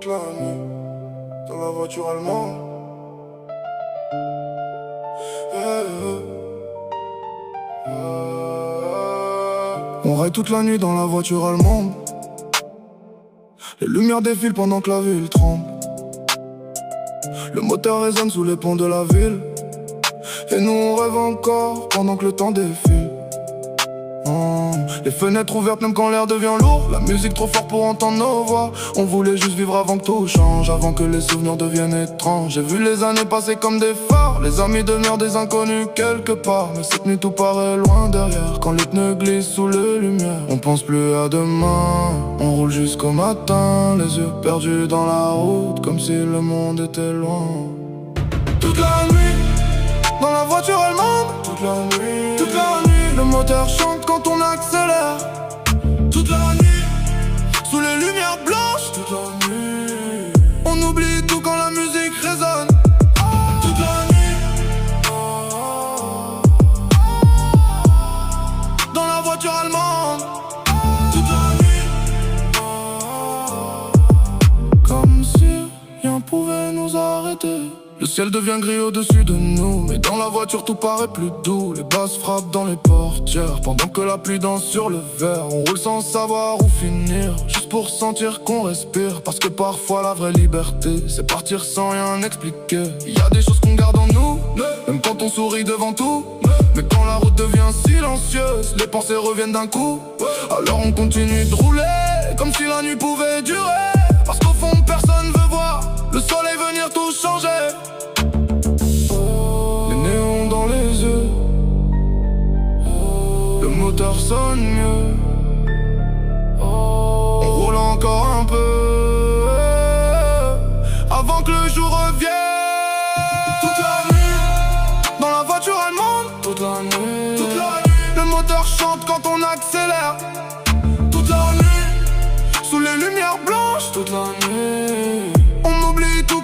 Toute la nuit, dans la voiture allemande. On ride toute la nuit dans la voiture allemande. Les lumières défilent pendant que la ville tremble. Le moteur résonne sous les ponts de la ville. Et nous on rêve encore pendant que le temps défile. Les fenêtres ouvertes même quand l'air devient lourd. La musique trop fort pour entendre nos voix. On voulait juste vivre avant que tout change, avant que les souvenirs deviennent étranges. J'ai vu les années passer comme des phares. Les amis demeurent des inconnus quelque part. Mais cette nuit tout paraît loin derrière. Quand les pneus glissent sous les lumières, on pense plus à demain. On roule jusqu'au matin, les yeux perdus dans la route, comme si le monde était loin. Toute la nuit, dans la voiture allemande. Toute la nuit, le moteur chante quand on accélère. Toute la nuit, sous les lumières blanches. Toute la nuit, on oublie tout quand la musique résonne. Toute la nuit, dans la voiture allemande. Toute la nuit, comme si rien pouvait nous arrêter. Le ciel devient gris au-dessus de nous, mais dans la voiture tout paraît plus doux. Les basses frappent dans les portières, pendant que la pluie danse sur le verre. On roule sans savoir où finir, juste pour sentir qu'on respire. Parce que parfois la vraie liberté, c'est partir sans rien expliquer. Il y a des choses qu'on garde en nous, même quand on sourit devant tout. Mais quand la route devient silencieuse, les pensées reviennent d'un coup. Alors on continue de rouler, comme si la nuit pouvait durer. Parce qu'au fond personne veut voir le soleil venir tout changer. Les néons dans les yeux, le moteur sonne mieux. On roule encore un peu, avant que le jour revienne. Toute la nuit, dans la voiture allemande. Toute la nuit, le moteur chante quand on accélère. Toute la nuit, sous les lumières blanches. Toute la nuit, on oublie tout